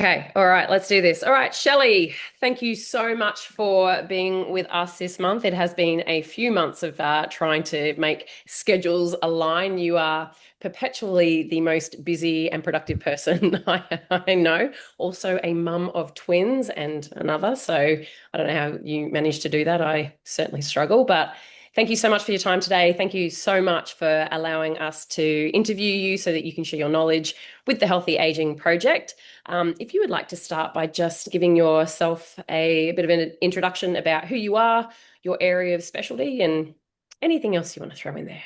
Okay, all right, let's do this. All right, Shelley, thank you so much for being with us this month. It has been a few months of trying to make schedules align. You are perpetually the most busy and productive person I know. Also, a mum of twins and another. So I don't know how you managed to do that. I certainly struggle, but thank you so much for your time today. Thank you so much for allowing us to interview you so that you can share your knowledge with the Healthy Aging Project. If you would like to start by just giving yourself a bit of an introduction about who you are, your area of specialty, and anything else you want to throw in there.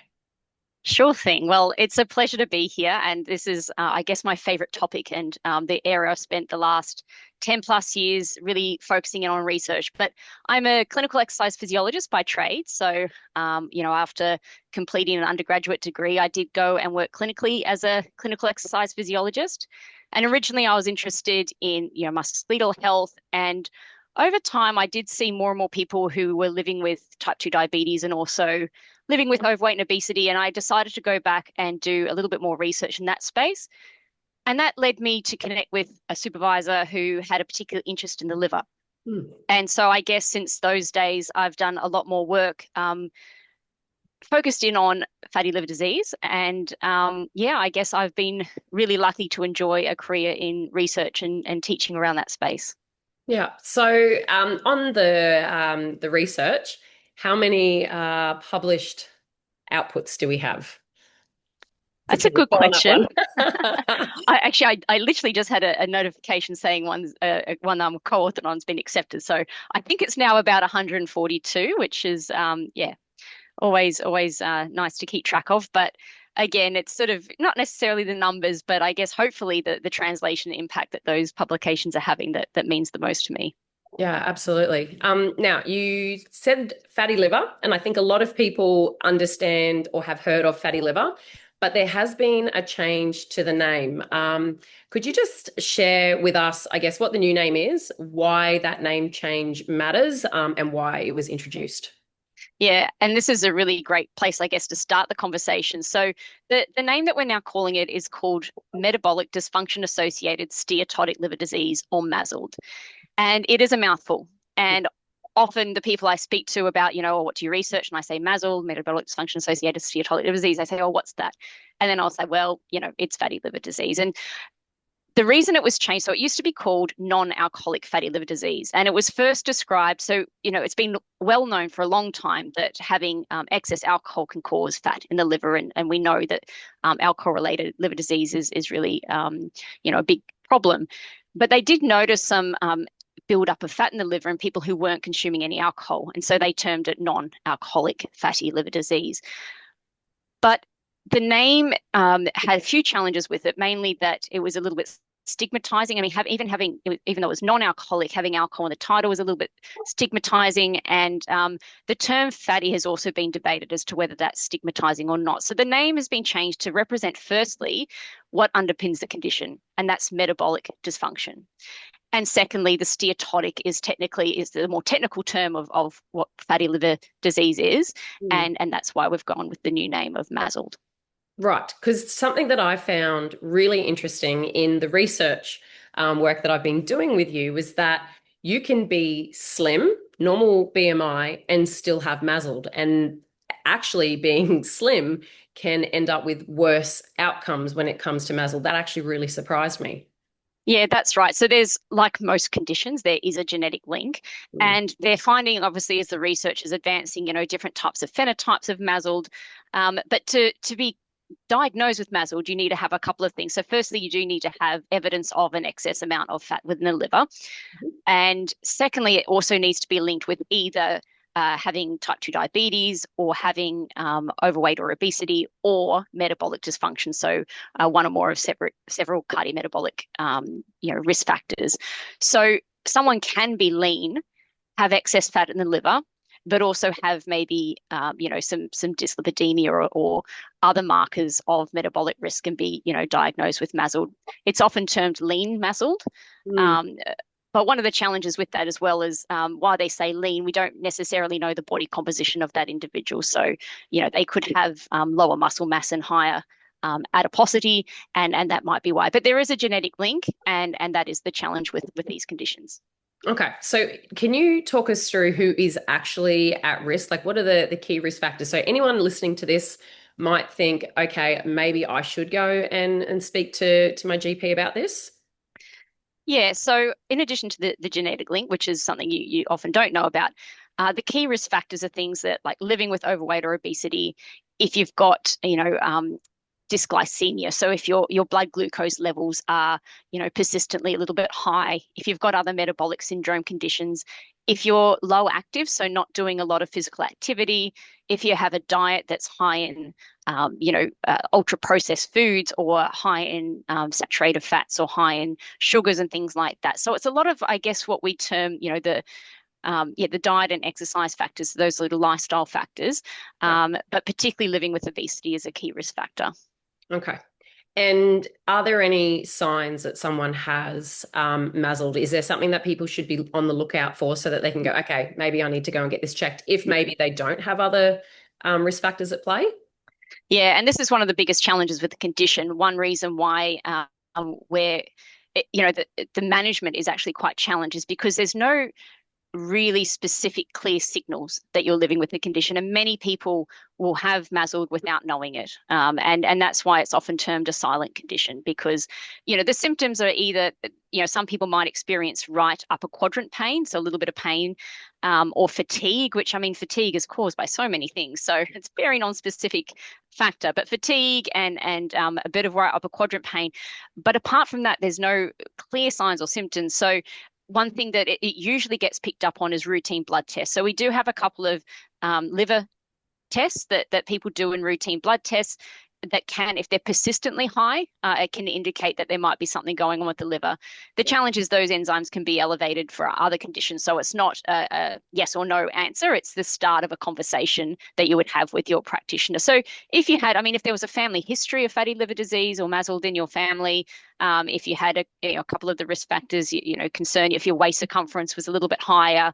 Sure thing. Well, it's a pleasure to be here. And this is, I guess, my favorite topic and the area I've spent the last 10 plus years really focusing in on research. But I'm a clinical exercise physiologist by trade. So, after completing an undergraduate degree, I did go and work clinically as a clinical exercise physiologist. And originally, I was interested in, musculoskeletal health. And over time, I did see more and more people who were living with type 2 diabetes and also living with overweight and obesity. And I decided to go back and do a little bit more research in that space. And that led me to connect with a supervisor who had a particular interest in the liver. Hmm. And so I guess since those days, I've done a lot more work focused in on fatty liver disease. And I guess I've been really lucky to enjoy a career in research and teaching around that space. Yeah. So on the research, how many published outputs do we have? To That's a take a good shot on that question. one. I literally just had a notification saying one I'm co-authored on has been accepted. So I think it's now about 142, which is always nice to keep track of. But again, it's sort of not necessarily the numbers, but I guess hopefully the translation impact that those publications are having that means the most to me. Yeah, absolutely. Now, you said fatty liver, and I think a lot of people understand or have heard of fatty liver, but there has been a change to the name. Could you just share with us, I guess, what the new name is, why that name change matters, and why it was introduced? Yeah, and this is a really great place, I guess, to start the conversation. So the name that we're now calling it is called metabolic dysfunction associated steatotic liver disease, or MASLD. And it is a mouthful. And often the people I speak to about, oh, what do you research? And I say MASLD, metabolic dysfunction associated steatotic liver disease. They say, oh, what's that? And then I'll say, well, it's fatty liver disease. And the reason it was changed, so it used to be called non-alcoholic fatty liver disease, and it was first described. So, it's been well known for a long time that having excess alcohol can cause fat in the liver, and we know that alcohol-related liver disease is really, a big problem. But they did notice some build-up of fat in the liver in people who weren't consuming any alcohol, and so they termed it non-alcoholic fatty liver disease. But the name had a few challenges with it, mainly that it was a little bit stigmatizing. I mean, even though it was non-alcoholic, having alcohol in the title was a little bit stigmatizing. And the term fatty has also been debated as to whether that's stigmatizing or not. So the name has been changed to represent, firstly, what underpins the condition, and that's metabolic dysfunction. And secondly, the steatotic is the more technical term of what fatty liver disease is. Hmm. And that's why we've gone with the new name of MASLD. Right, because something that I found really interesting in the research work that I've been doing with you was that you can be slim, normal BMI, and still have MASLD. And actually, being slim can end up with worse outcomes when it comes to MASLD. That actually really surprised me. Yeah, that's right. So there's, like most conditions, there is a genetic link, Mm. and they're finding, obviously, as the research is advancing, different types of phenotypes of MASLD. But to be diagnosed with MASLD, you need to have a couple of things. So firstly, you do need to have evidence of an excess amount of fat within the liver. And secondly, it also needs to be linked with either having type 2 diabetes or having overweight or obesity or metabolic dysfunction. So one or more of several cardiometabolic risk factors. So someone can be lean, have excess fat in the liver, but also have maybe some dyslipidemia or other markers of metabolic risk and be diagnosed with MASLD. It's often termed lean MASLD. Mm. Um, but one of the challenges with that as well is why they say lean, we don't necessarily know the body composition of that individual. So, they could have lower muscle mass and higher adiposity, and that might be why. But there is a genetic link, and that is the challenge with these conditions. Okay. So can you talk us through who is actually at risk? Like, what are the key risk factors? So anyone listening to this might think, okay, maybe I should go and speak to my GP about this. Yeah, so in addition to the genetic link, which is something you often don't know about, the key risk factors are things that like living with overweight or obesity, if you've got, dysglycemia. So if your blood glucose levels are, persistently a little bit high, if you've got other metabolic syndrome conditions, if you're low active, so not doing a lot of physical activity, if you have a diet that's high in, ultra processed foods or high in saturated fats or high in sugars and things like that. So it's a lot of, I guess, what we term, the diet and exercise factors, those little lifestyle factors, Yeah. but particularly living with obesity is a key risk factor. Okay. And are there any signs that someone has MASLD? Is there something that people should be on the lookout for so that they can go, okay, maybe I need to go and get this checked if maybe they don't have other risk factors at play? Yeah, and this is one of the biggest challenges with the condition. One reason why where the management is actually quite challenged is because there's no really specific, clear signals that you're living with the condition. And many people will have MASLD without knowing it. And that's why it's often termed a silent condition because, the symptoms are either, some people might experience right upper quadrant pain, so a little bit of pain, or fatigue, which I mean, fatigue is caused by so many things. So it's very non-specific factor, but fatigue and a bit of right upper quadrant pain. But apart from that, there's no clear signs or symptoms. So one thing that it usually gets picked up on is routine blood tests. So we do have a couple of liver tests that people do in routine blood tests that can, if they're persistently high, it can indicate that there might be something going on with the liver. The challenge is those enzymes can be elevated for other conditions. So it's not a yes or no answer. It's the start of a conversation that you would have with your practitioner. So if you had, I mean, if there was a family history of fatty liver disease or MASLD in your family, if you had a couple of the risk factors, concern if your waist circumference was a little bit higher,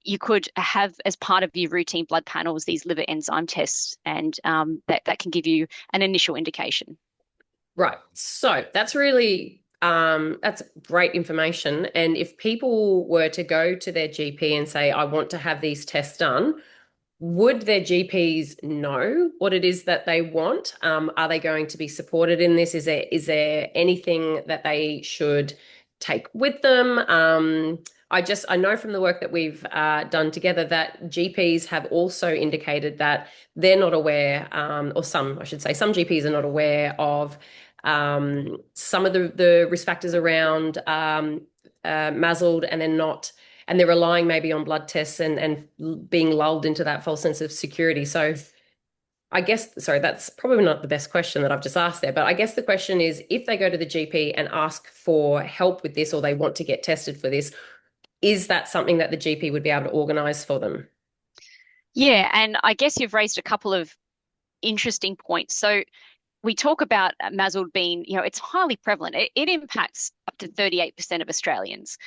you could have as part of your routine blood panels these liver enzyme tests, and that can give you an initial indication. Right. So that's great information. And if people were to go to their GP and say, I want to have these tests done, would their GPs know what it is that they want? Are they going to be supported in this? Is there anything that they should take with them? I know from the work that we've done together that GPs have also indicated that they're not aware, or some, I should say, some GPs are not aware of some of the risk factors around MASLD, and they're relying maybe on blood tests and being lulled into that false sense of security. So I guess, sorry, that's probably not the best question that I've just asked there, but I guess the question is if they go to the GP and ask for help with this or they want to get tested for this, is that something that the GP would be able to organise for them? Yeah, and I guess you've raised a couple of interesting points. So we talk about MASLD being, it's highly prevalent. It impacts up to 38% of Australians.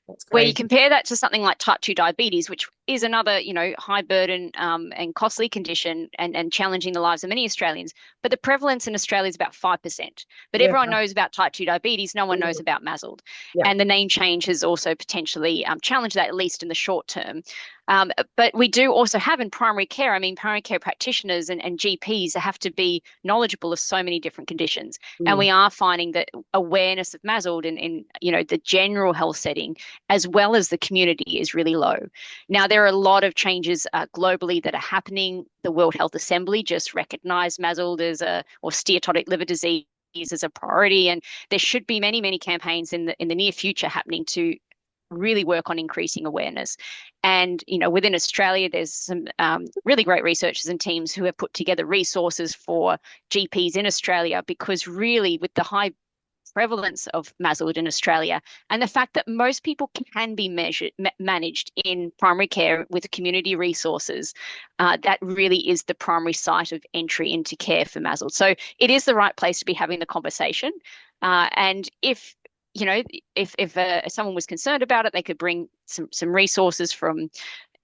That's Where you crazy. compare that to something like type 2 diabetes, which is another, high burden and costly condition and challenging the lives of many Australians. But the prevalence in Australia is about 5%. But Yeah. everyone knows about type 2 diabetes. No one knows about MASLD. Yeah. And the name change has also potentially challenged that, at least in the short term. But we do also have in primary care, I mean, primary care practitioners and GPs have to be knowledgeable of so many different conditions. And Mm. we are finding that awareness of MASLD in the general health setting, as well as the community, is really low. Now, there are a lot of changes globally that are happening. The World Health Assembly just recognized MASLD or steatotic liver disease as a priority, and there should be many, many campaigns in the near future happening to really work on increasing awareness. And, within Australia, there's some really great researchers and teams who have put together resources for GPs in Australia, because really with the high prevalence of MASLD in Australia and the fact that most people can be managed in primary care with community resources, that really is the primary site of entry into care for MASLD. So it is the right place to be having the conversation. And if someone was concerned about it, they could bring some resources from,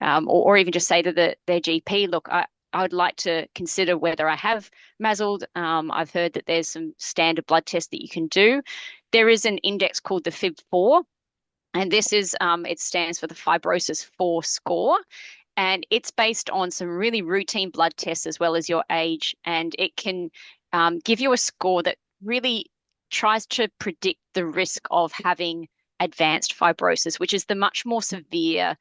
or even just say to their GP, look, I would like to consider whether I have MASLD. I've heard that there's some standard blood tests that you can do. There is an index called the FIB-4, and this is it stands for the fibrosis 4 score. And it's based on some really routine blood tests as well as your age. And it can give you a score that really tries to predict the risk of having advanced fibrosis, which is the much more severe,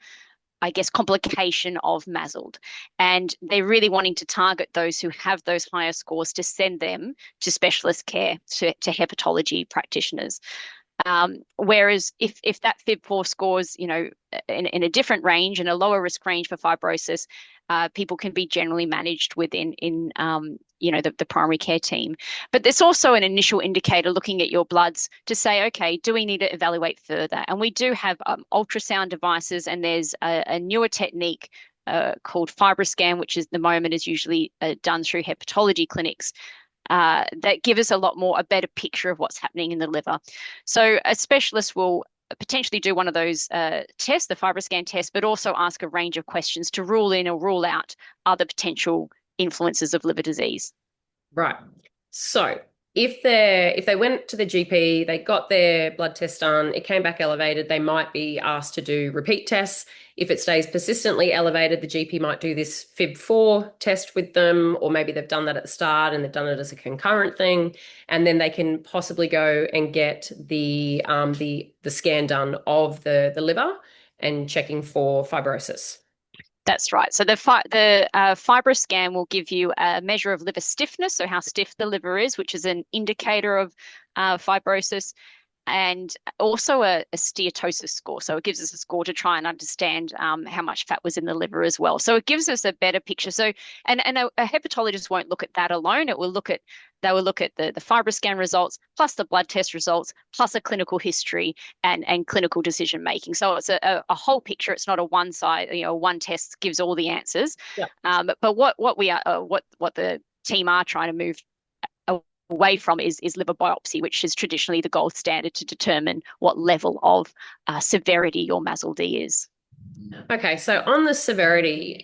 I guess, complication of MASLD. And they're really wanting to target those who have those higher scores to send them to specialist care, to hepatology practitioners. Whereas if that FIB-4 scores, in a different range, in a lower risk range for fibrosis, people can be generally managed within the primary care team. But there's also an initial indicator looking at your bloods to say, okay, do we need to evaluate further? And we do have ultrasound devices, and there's a newer technique called FibroScan, which is at the moment is usually done through hepatology clinics. That give us a better picture of what's happening in the liver. So a specialist will potentially do one of those tests, the FibroScan test, but also ask a range of questions to rule in or rule out other potential influences of liver disease. Right. So if they went to the GP, they got their blood test done, it came back elevated, they might be asked to do repeat tests. If it stays persistently elevated, the GP might do this FIB-4 test with them, or maybe they've done that at the start and they've done it as a concurrent thing, and then they can possibly go and get the scan done of the liver and checking for fibrosis. That's right. So the FibroScan will give you a measure of liver stiffness, so how stiff the liver is, which is an indicator of fibrosis, and also a steatosis score. So it gives us a score to try and understand how much fat was in the liver as well. So it gives us a better picture. So and a hepatologist won't look at that alone. They will look at the FibroScan results plus the blood test results plus a clinical history and clinical decision making. So it's a whole picture. It's not a one side, one test gives all the answers. Yeah. But what the team are trying to move away from is liver biopsy, which is traditionally the gold standard to determine what level of severity your MASLD is. Okay, so on the severity,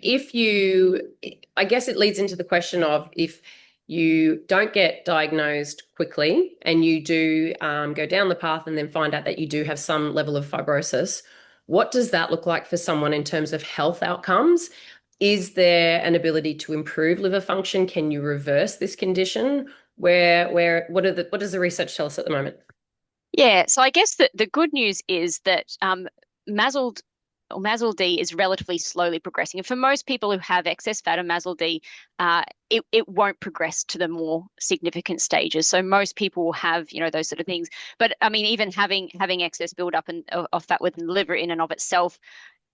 I guess it leads into the question of if you don't get diagnosed quickly and you do go down the path and then find out that you do have some level of fibrosis, what does that look like for someone in terms of health outcomes? Is there an ability to improve liver function? Can you reverse this condition? What does the research tell us at the moment? Yeah, so I guess the good news is that MASLD or MASLD is relatively slowly progressing. And for most people who have excess fat or MASLD, it won't progress to the more significant stages. So most people will have, those sort of things. But I mean, even having excess buildup of fat within the liver in and of itself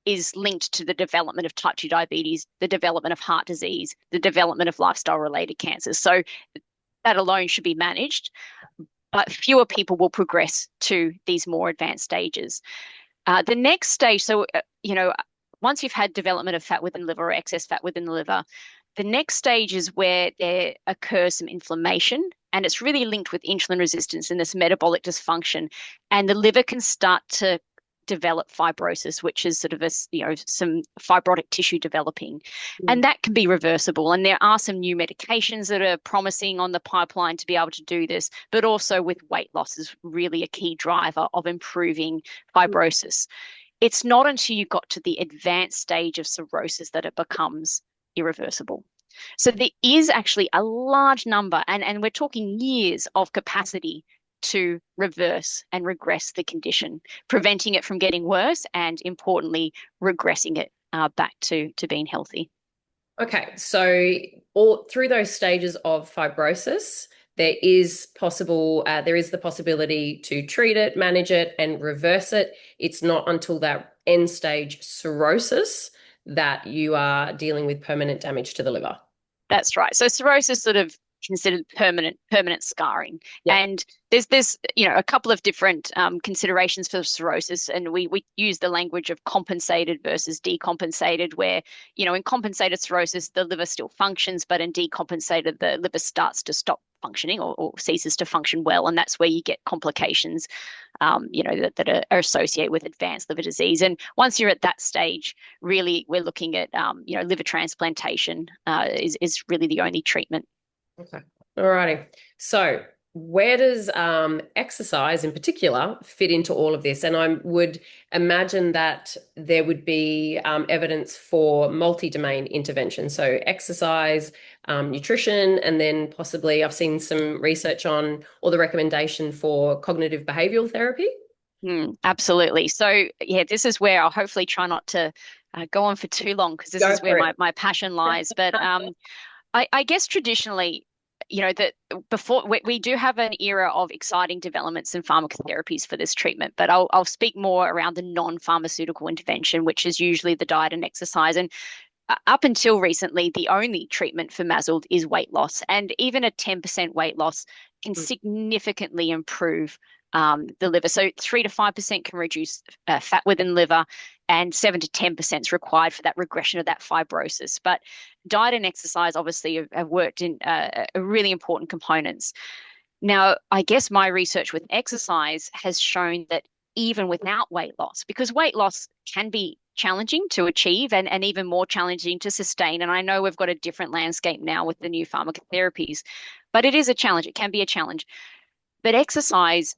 is linked to the development of type 2 diabetes, the development of heart disease, the development of lifestyle-related cancers. So that alone should be managed, but fewer people will progress to these more advanced stages. The next stage, once you've had development of fat within the liver or excess fat within the liver, the next stage is where there occurs some inflammation, and it's really linked with insulin resistance and this metabolic dysfunction, and the liver can start to develop fibrosis, which is sort of some fibrotic tissue developing, and that can be reversible. And there are some new medications that are promising on the pipeline to be able to do this, but also with weight loss is really a key driver of improving fibrosis. It's not until you got to the advanced stage of cirrhosis that it becomes irreversible. So there is actually a large number, and we're talking years of capacity to reverse and regress the condition, preventing it from getting worse and, importantly, regressing it back to being healthy. Okay, so all through those stages of fibrosis, there is the possibility to treat it, manage it, and reverse it. It's not until that end stage cirrhosis that you are dealing with permanent damage to the liver. That's right. So cirrhosis sort of considered permanent scarring. Yeah. And there's a couple of different considerations for cirrhosis, and we use the language of compensated versus decompensated, where in compensated cirrhosis the liver still functions, but in decompensated the liver starts to stop functioning, or ceases to function well, and that's where you get complications that are associated with advanced liver disease. And once you're at that stage, really we're looking at liver transplantation is really the only treatment. Okay. All righty. So, where does exercise in particular fit into all of this? And I would imagine that there would be evidence for multi-domain intervention. So, exercise, nutrition, and then possibly I've seen some research on or the recommendation for cognitive behavioral therapy. Absolutely. So, yeah, this is where I'll hopefully try not to go on for too long, because this Go is for where it. my passion lies. But I guess traditionally, that before we do have an era of exciting developments in pharmacotherapies for this treatment, but I'll speak more around the non-pharmaceutical intervention, which is usually the diet and exercise. And up until recently, the only treatment for MASLD is weight loss, and even a 10% weight loss can significantly improve the liver. So 3 to 5% can reduce fat within liver, and 7 to 10% is required for that regression of that fibrosis. But diet and exercise obviously have worked in really important components. Now, I guess my research with exercise has shown that even without weight loss, because weight loss can be challenging to achieve and even more challenging to sustain. And I know we've got a different landscape now with the new pharmacotherapies, but it is a challenge. It can be a challenge. But exercise,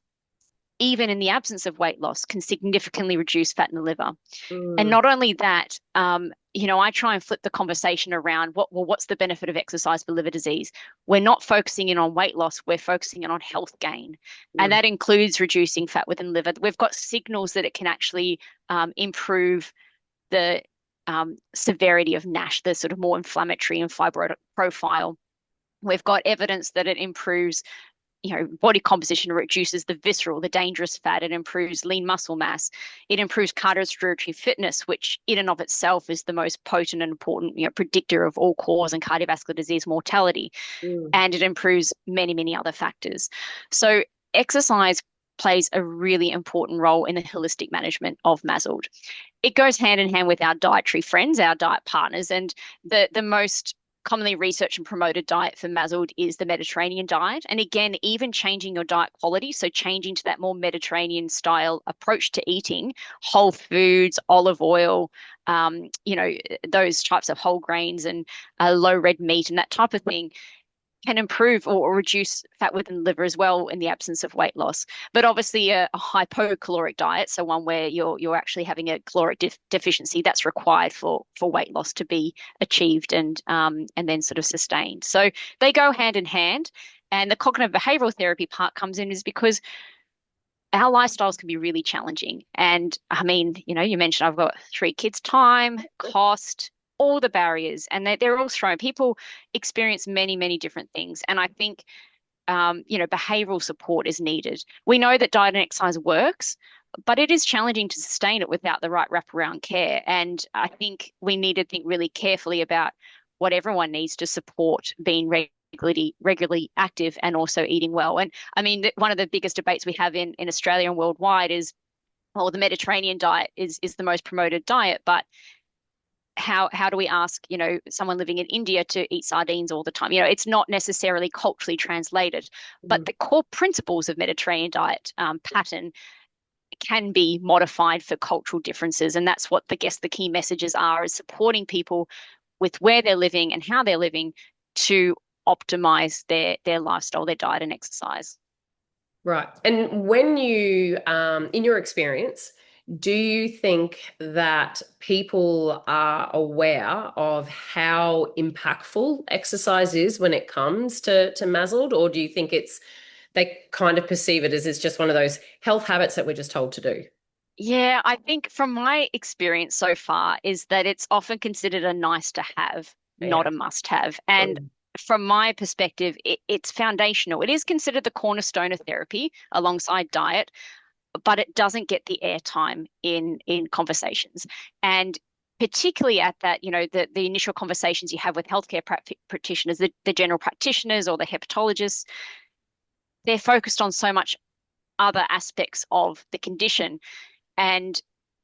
even in the absence of weight loss, can significantly reduce fat in the liver. And Mm, not only that, I try and flip the conversation around what's the benefit of exercise for liver disease? We're not focusing in on weight loss, we're focusing in on health gain. And mm, that includes reducing fat within liver. We've got signals that it can actually improve the severity of NASH, the sort of more inflammatory and fibrotic profile. We've got evidence that it improves body composition, reduces the visceral, the dangerous fat. It improves lean muscle mass. It improves cardiorespiratory fitness, which in and of itself is the most potent and important, predictor of all cause and cardiovascular disease mortality. mm. And it improves many, many other factors. So exercise plays a really important role in the holistic management of MASLD. It goes hand in hand with our dietary friends, our diet partners, and the most commonly researched and promoted diet for MASLD is the Mediterranean diet. And again, even changing your diet quality, so changing to that more Mediterranean style approach to eating, whole foods, olive oil, those types of whole grains and low red meat and that type of thing can improve or reduce fat within the liver as well in the absence of weight loss. But obviously a hypocaloric diet, so one where you're actually having a caloric deficiency, that's required for weight loss to be achieved and then sort of sustained. So they go hand in hand. And the cognitive behavioral therapy part comes in is because our lifestyles can be really challenging. And I mean, you mentioned I've got 3 kids, time, cost, all the barriers, and they're all thrown. People experience many, many different things. And I think, behavioral support is needed. We know that diet and exercise works, but it is challenging to sustain it without the right wraparound care. And I think we need to think really carefully about what everyone needs to support being regularly active and also eating well. And I mean, one of the biggest debates we have in Australia and worldwide is, well, the Mediterranean diet is the most promoted diet, but how do we ask someone living in India to eat sardines all the time? It's not necessarily culturally translated, but the core principles of Mediterranean diet pattern can be modified for cultural differences, and that's what the key messages are: is supporting people with where they're living and how they're living to optimize their lifestyle, their diet and exercise. Right. And when you, in your experience, do you think that people are aware of how impactful exercise is when it comes to MASLD, or do you think they kind of perceive it as it's just one of those health habits that we're just told to do? Yeah, I think from my experience so far is that it's often considered a nice to have, not Yeah. a must have. And from my perspective, it's foundational. It is considered the cornerstone of therapy alongside diet, but it doesn't get the airtime in conversations. And particularly at that, the initial conversations you have with healthcare practitioners, the general practitioners or the hepatologists, they're focused on so much other aspects of the condition. And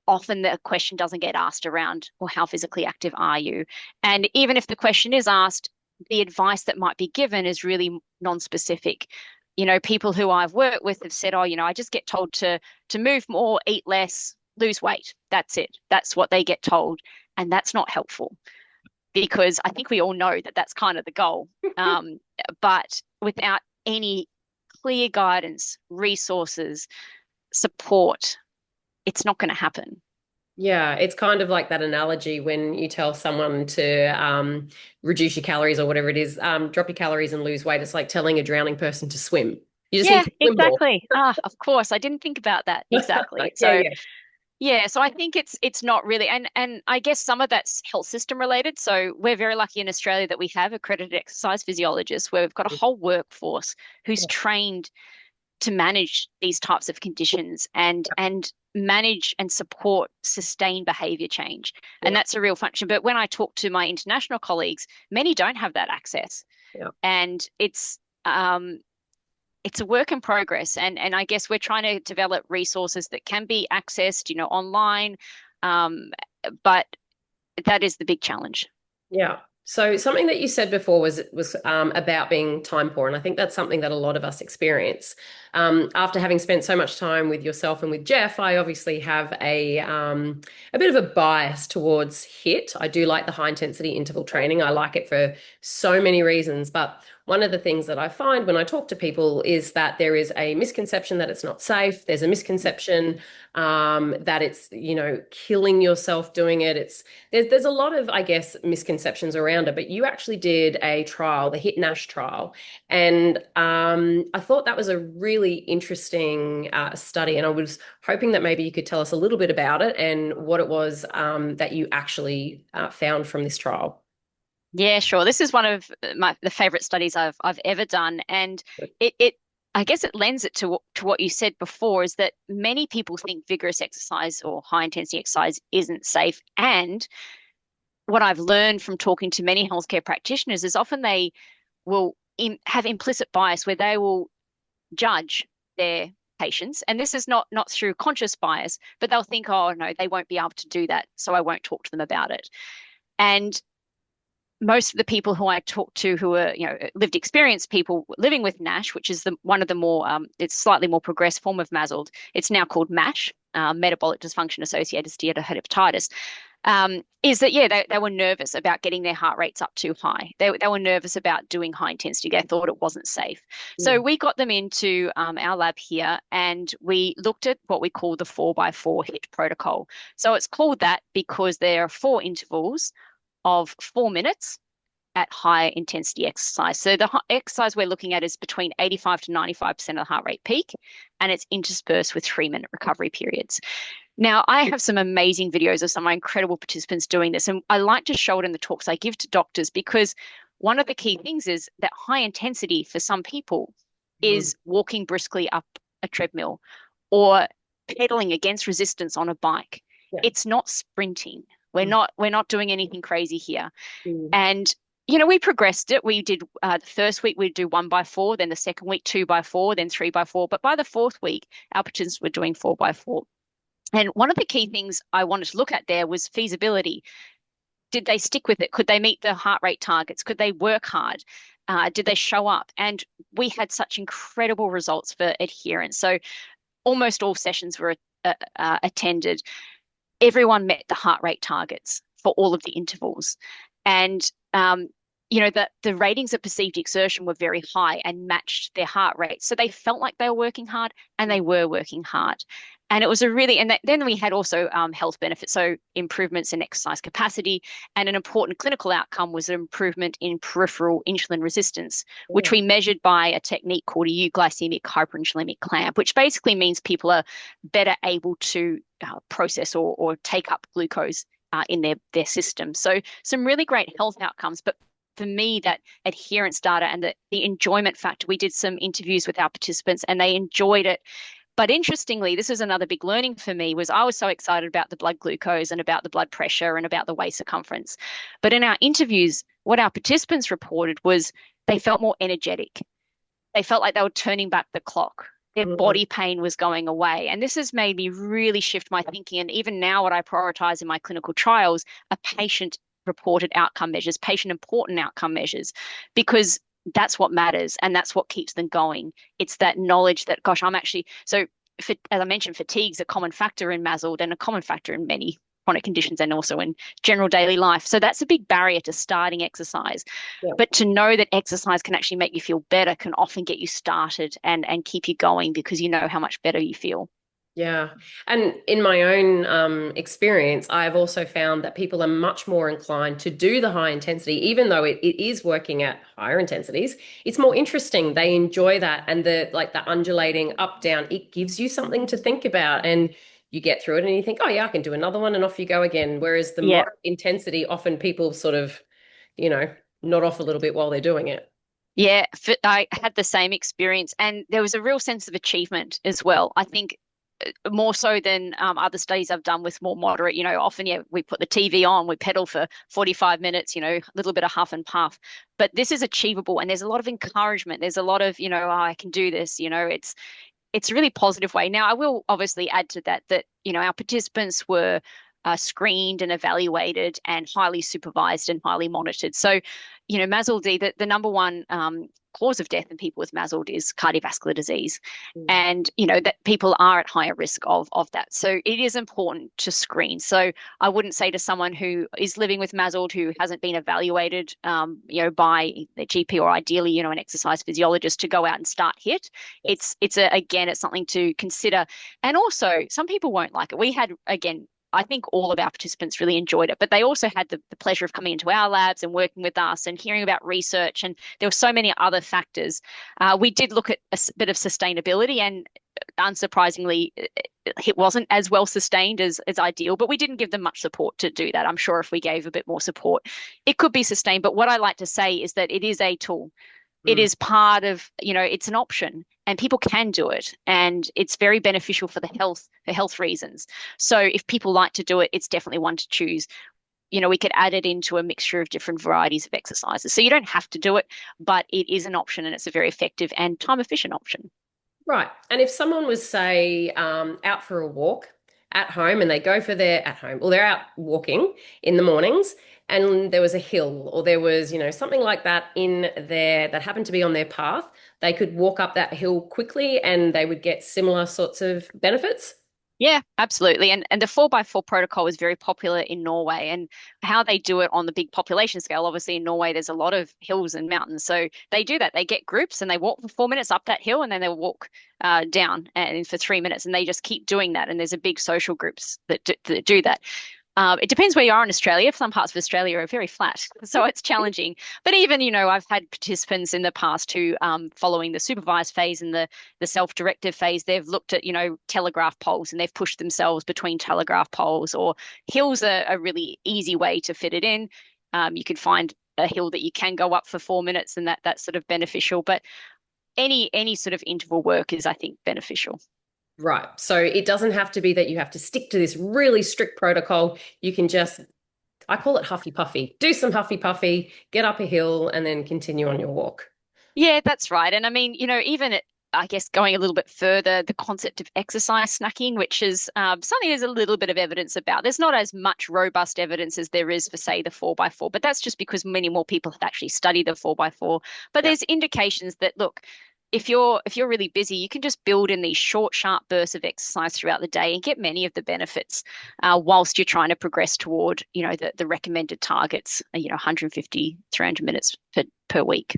often the question doesn't get asked around, well, how physically active are you? And even if the question is asked, the advice that might be given is really non-specific. People who I've worked with have said, oh, I just get told to move more, eat less, lose weight. That's it. That's what they get told. And that's not helpful because I think we all know that that's kind of the goal. But without any clear guidance, resources, support, it's not going to happen. Yeah, it's kind of like that analogy when you tell someone to reduce your calories or whatever it is, drop your calories and lose weight. It's like telling a drowning person to swim. You just need Yeah, to swim more. exactly. Of course, I didn't think about that exactly. Yeah, So yeah. yeah, so I think it's not really, and I guess some of that's health system related. So we're very lucky in Australia that we have accredited exercise physiologists, where we've got a whole workforce who's trained to manage these types of conditions and manage and support sustained behavior change. And Yeah, that's a real function. But when I talk to my international colleagues, many don't have that access. yeah. And it's a work in progress. And I guess we're trying to develop resources that can be accessed, online. Um, but that is the big challenge. Yeah. So something that you said before was about being time poor, and I think that's something that a lot of us experience. After having spent so much time with yourself and with Jeff, I obviously have a bit of a bias towards HIIT. I do like the high intensity interval training. I like it for so many reasons, but one of the things that I find when I talk to people is that there is a misconception that it's not safe. There's a misconception that it's, killing yourself doing it. There's a lot of, I guess, misconceptions around it, but you actually did a trial, the HIIT NASH trial, and I thought that was a really interesting study, and I was hoping that maybe you could tell us a little bit about it and what it was that you actually found from this trial. Yeah, sure. This is one of the favorite studies I've ever done, and it I guess it lends it to what you said before, is that many people think vigorous exercise or high intensity exercise isn't safe. And what I've learned from talking to many healthcare practitioners is often they will have implicit bias where they will judge their patients, and this is not through conscious bias, but they'll think, oh no, they won't be able to do that, so I won't talk to them about it. And most of the people who I talk to who are, lived experience people living with NASH, which is one of the more, it's slightly more progressed form of MASLD. It's now called MASH, metabolic dysfunction associated steatohepatitis. Is that, yeah, they were nervous about getting their heart rates up too high. They were nervous about doing high intensity. They thought it wasn't safe. So Mm. we got them into our lab here and we looked at what we call the 4x4 HIIT protocol. So it's called that because there are 4 intervals of 4 minutes at high intensity exercise. So the exercise we're looking at is between 85 to 95% of the heart rate peak, and it's interspersed with 3 minute recovery periods. Now, I have some amazing videos of some of my incredible participants doing this, and I like to show it in the talks I give to doctors because one of the key things is that high intensity for some people Mm. is walking briskly up a treadmill or pedaling against resistance on a bike. Yeah. It's not sprinting. We're Mm. not doing anything crazy here. Mm. And we progressed it. We did the first week we'd do 1x4, then the second week 2x4, then 3x4. But by the fourth week, our participants were doing 4x4. And one of the key things I wanted to look at there was feasibility. Did they stick with it? Could they meet the heart rate targets? Could they work hard? Did they show up? And we had such incredible results for adherence. So almost all sessions were attended. Everyone met the heart rate targets for all of the intervals. And the ratings of perceived exertion were very high and matched their heart rate. So they felt like they were working hard and they were working hard. And it was then we had also health benefits, so improvements in exercise capacity. And an important clinical outcome was an improvement in peripheral insulin resistance, which Yeah. we measured by a technique called a euglycemic hyperinsulinemic clamp, which basically means people are better able to process or take up glucose in their system. So some really great health outcomes. But for me, that adherence data and the enjoyment factor, we did some interviews with our participants and they enjoyed it But interestingly, this is another big learning for me was I was so excited about the blood glucose and about the blood pressure and about the waist circumference. But in our interviews, what our participants reported was they felt more energetic. They felt like they were turning back the clock. Their Mm. body pain was going away. And this has made me really shift my thinking. And even now, what I prioritize in my clinical trials are patient reported outcome measures, patient important outcome measures, because that's what matters and that's what keeps them going. It's that knowledge that, gosh, I'm actually so. As I mentioned, fatigue's a common factor in MASLD and a common factor in many chronic conditions and also in general daily life. So that's a big barrier to starting exercise. Yeah. But to know that exercise can actually make you feel better can often get you started and keep you going because you know how much better you feel. Yeah. And in my own experience, I've also found that people are much more inclined to do the high intensity, even though it is working at higher intensities. It's more interesting. They enjoy that. And the like the undulating up, down, it gives you something to think about. And you get through it and you think, oh yeah, I can do another one and off you go again. Whereas the Yeah. moderate intensity, often people sort of, you know, nod off a little bit while they're doing it. Yeah, I had the same experience, and there was a real sense of achievement as well. I think more so than other studies I've done with more moderate. Often, yeah, we put the TV on, we pedal for 45 minutes, a little bit of huff and puff. But this is achievable, and there's a lot of encouragement. There's a lot of, oh, I can do this. It's a really positive way. Now, I will obviously add to that, our participants were screened and evaluated and highly supervised and highly monitored. So, MASLD, the number one cause of death in people with MASLD is cardiovascular disease. Mm. And, that people are at higher risk of that. So it is important to screen. So I wouldn't say to someone who is living with MASLD who hasn't been evaluated, by their GP or ideally, an exercise physiologist to go out and start HIIT. Yes. It's something to consider. And also, some people won't like it. We had, again, I think all of our participants really enjoyed it, but they also had the pleasure of coming into our labs and working with us and hearing about research. And there were so many other factors. We did look at a bit of sustainability, and unsurprisingly, it wasn't as well sustained as ideal, but we didn't give them much support to do that. I'm sure if we gave a bit more support, it could be sustained. But what I like to say is that it is a tool. It Mm. is part of, it's an option and people can do it. And it's very beneficial for health reasons. So if people like to do it, it's definitely one to choose. We could add it into a mixture of different varieties of exercises. So you don't have to do it, but it is an option and it's a very effective and time efficient option. Right. And if someone was, say, out for a walk at home and they go for their at home, or they're out walking in the mornings and there was a hill or there was, something like that in there that happened to be on their path, they could walk up that hill quickly and they would get similar sorts of benefits. Yeah, absolutely. And the 4x4 protocol is very popular in Norway, and how they do it on the big population scale. Obviously, in Norway, there's a lot of hills and mountains. So they do that. They get groups and they walk for 4 minutes up that hill and then they'll walk down and for 3 minutes and they just keep doing that. And there's a big social groups that do that. It depends where you are in Australia. Some parts of Australia are very flat, so it's challenging. But even, I've had participants in the past who, following the supervised phase and the self-directed phase, they've looked at, telegraph poles and they've pushed themselves between telegraph poles. Or hills are a really easy way to fit it in. You could find a hill that you can go up for 4 minutes, and that's sort of beneficial. But any sort of interval work is, I think, beneficial. Right. So it doesn't have to be that you have to stick to this really strict protocol. You can just, I call it huffy puffy. Do some huffy puffy, get up a hill, and then continue on your walk. Yeah, that's right. And I mean, even I guess going a little bit further, the concept of exercise snacking, which is something there's a little bit of evidence about. There's not as much robust evidence as there is for, say, the 4x4, but that's just because many more people have actually studied the 4x4. But Yeah. there's indications that, look, if you're really busy, you can just build in these short, sharp bursts of exercise throughout the day and get many of the benefits whilst you're trying to progress toward, the recommended targets, 150, 300 minutes per week.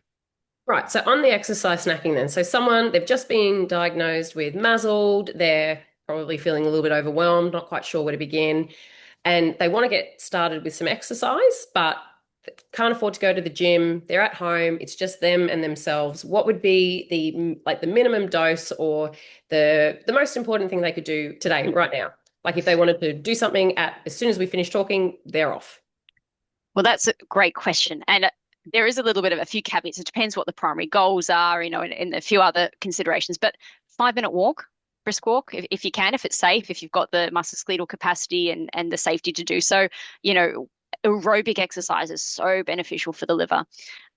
Right. So on the exercise snacking then, so they've just been diagnosed with MASLD, they're probably feeling a little bit overwhelmed, not quite sure where to begin, and they want to get started with some exercise, but can't afford to go to the gym. They're at home. It's just them and themselves. What would be the minimum dose or the most important thing they could do today, right now? Like if they wanted to do something as soon as we finish talking, they're off. Well, that's a great question. And there is a little bit of a few caveats. It depends what the primary goals are, and a few other considerations. But 5 minute walk, brisk walk if you can, if it's safe, if you've got the musculoskeletal capacity and the safety to do so. Aerobic exercise is so beneficial for the liver.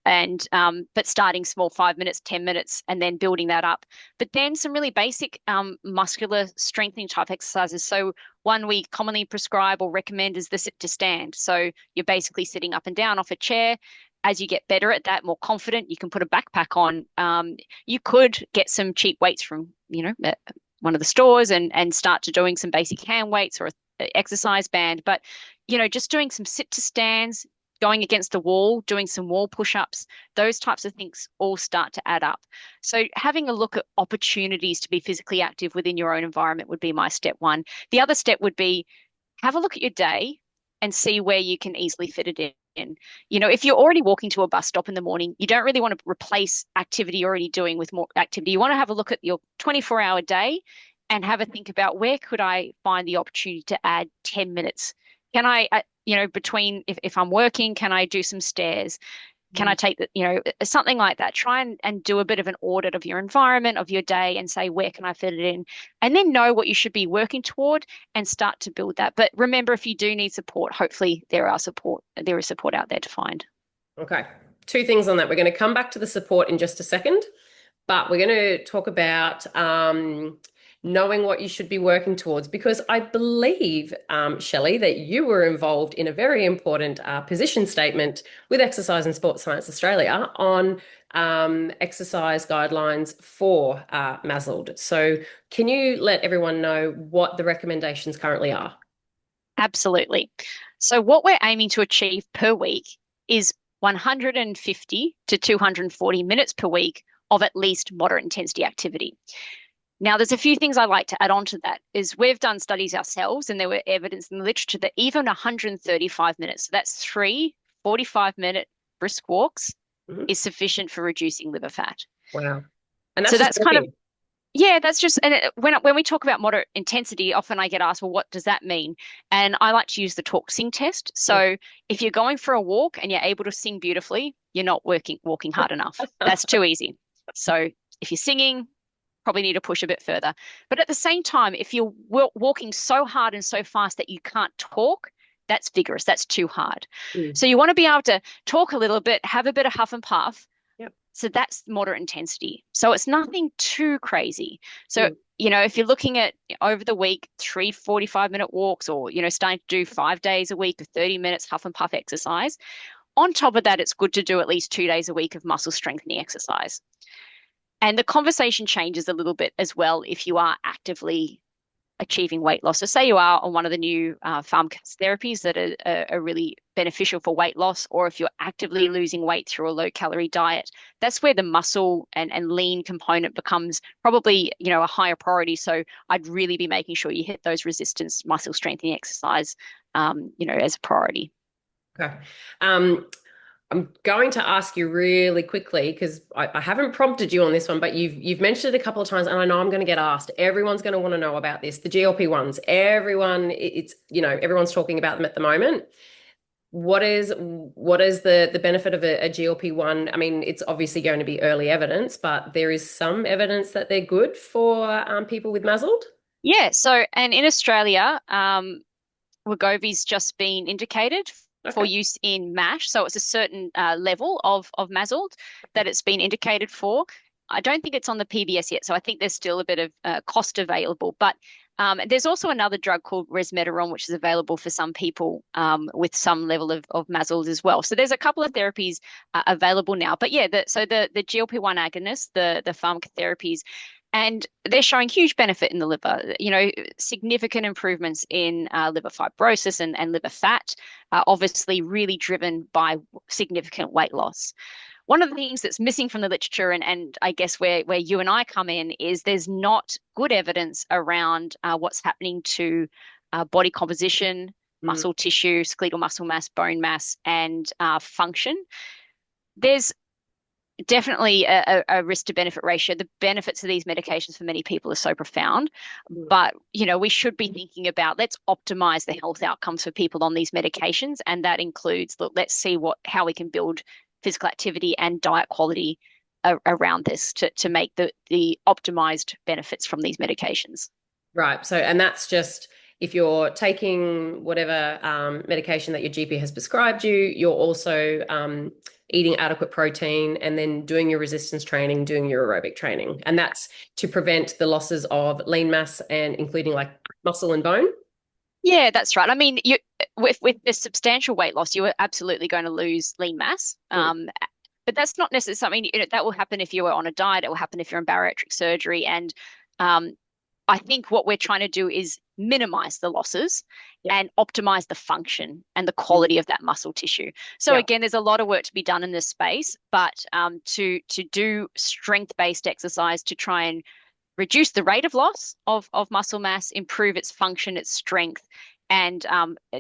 And but starting small, 5 minutes, 10 minutes, and then building that up. But then some really basic muscular strengthening type exercises. So one we commonly prescribe or recommend is the sit to stand. So you're basically sitting up and down off a chair. As you get better at that, more confident, you can put a backpack on. You could get some cheap weights from, one of the stores and start to doing some basic hand weights or an exercise band. But, just doing some sit to stands, going against the wall, doing some wall push-ups, those types of things all start to add up. So having a look at opportunities to be physically active within your own environment would be my step one. The other step would be have a look at your day and see where you can easily fit it in. If you're already walking to a bus stop in the morning, you don't really want to replace activity you're already doing with more activity. You want to have a look at your 24-hour day and have a think about where could I find the opportunity to add 10 minutes? Can I, between if I'm working, can I do some stairs? Can I take something like that? Try and do a bit of an audit of your environment, of your day, and say, where can I fit it in? And then know what you should be working toward and start to build that. But remember, if you do need support, hopefully there is support out there to find. Okay. Two things on that. We're going to come back to the support in just a second, but we're going to talk about knowing what you should be working towards, because I believe, Shelley, that you were involved in a very important position statement with Exercise and Sports Science Australia on exercise guidelines for MASLD. So can you let everyone know what the recommendations currently are? Absolutely. So what we're aiming to achieve per week is 150 to 240 minutes per week of at least moderate intensity activity. Now, there's a few things I'd like to add on to that is we've done studies ourselves and there were evidence in the literature that even 135 minutes, so that's 3 45-minute brisk walks, is sufficient for reducing liver fat. Wow. And so that's that's kind of, yeah, that's just, and when we talk about moderate intensity, often I get asked, well, what does that mean? And I like to use the talk sing test. So if you're going for a walk and you're able to sing beautifully, you're not walking hard enough. That's too easy. So if you're singing, probably need to push a bit further. But at the same time, if you're walking so hard and so fast that you can't talk, that's vigorous. That's too hard. So you want to be able to talk a little bit, have a bit of huff and puff. Yep. So that's moderate intensity. So it's nothing too crazy. So, if you're looking at over the week, 3 45-minute walks or, starting to do 5 days a week of 30 minutes huff and puff exercise. On top of that, it's good to do at least 2 days a week of muscle strengthening exercise. And the conversation changes a little bit as well if you are actively achieving weight loss. So say you are on one of the new pharmacotherapies that are really beneficial for weight loss, or if you're actively losing weight through a low-calorie diet, that's where the muscle and lean component becomes probably, a higher priority. So I'd really be making sure you hit those resistance muscle strengthening exercise, as a priority. Okay. I'm going to ask you really quickly because I haven't prompted you on this one, but you've mentioned it a couple of times, and I know I'm going to get asked. Everyone's going to want to know about this. The GLP-1s. Everyone's talking about them at the moment. What is the benefit of a GLP-1? I mean, it's obviously going to be early evidence, but there is some evidence that they're good for people with MASLD. Yeah. So, and in Australia, Wegovy's just been indicated for use in MASH. So it's a certain level of MASLD that it's been indicated for. I don't think it's on the PBS yet, so I think there's still a bit of cost available. But there's also another drug called resmetirom, which is available for some people with some level of MASLD as well. So there's a couple of therapies available now. But yeah, the GLP-1 agonists, the pharmacotherapies, and they're showing huge benefit in the liver, significant improvements in liver fibrosis and liver fat, obviously really driven by significant weight loss. One of the things that's missing from the literature, and I guess where you and I come in, is there's not good evidence around what's happening to body composition, muscle tissue, skeletal muscle mass, bone mass, and function. There's definitely a risk to benefit ratio. The benefits of these medications for many people are so profound, but we should be thinking about let's optimize the health outcomes for people on these medications, and that includes let's see how we can build physical activity and diet quality around this to make the optimized benefits from these medications. Right. So, and that's just if you're taking whatever medication that your GP has prescribed you, you're also eating adequate protein and then doing your resistance training, doing your aerobic training. And that's to prevent the losses of lean mass and including like muscle and bone. Yeah, that's right. I mean, you with the substantial weight loss, you are absolutely going to lose lean mass. Mm. But that's not necessarily something, that will happen if you are on a diet. It will happen if you're in bariatric surgery. And um, I think what we're trying to do is minimize the losses Yeah. and optimize the function and the Mm. quality of that muscle tissue. So Yeah. again, there's a lot of work to be done in this space, but to do strength-based exercise to try and reduce the rate of loss of muscle mass, improve its function, its strength, and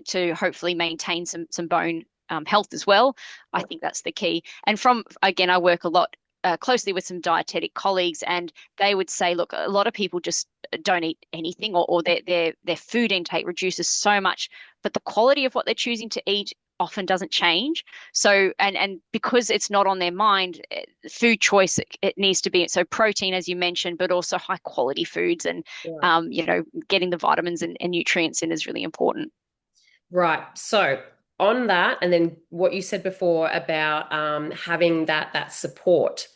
to hopefully maintain some bone health as well. I think that's the key. And from, again, I work a lot closely with some dietetic colleagues, and they would say, look, a lot of people just don't eat anything, or their food intake reduces so much, but the quality of what they're choosing to eat often doesn't change. So, and because it's not on their mind, food choice, it needs to be so protein, as you mentioned, but also high quality foods, and Yeah. getting the vitamins and nutrients in is really important. Right. So on that, and then what you said before about having that support,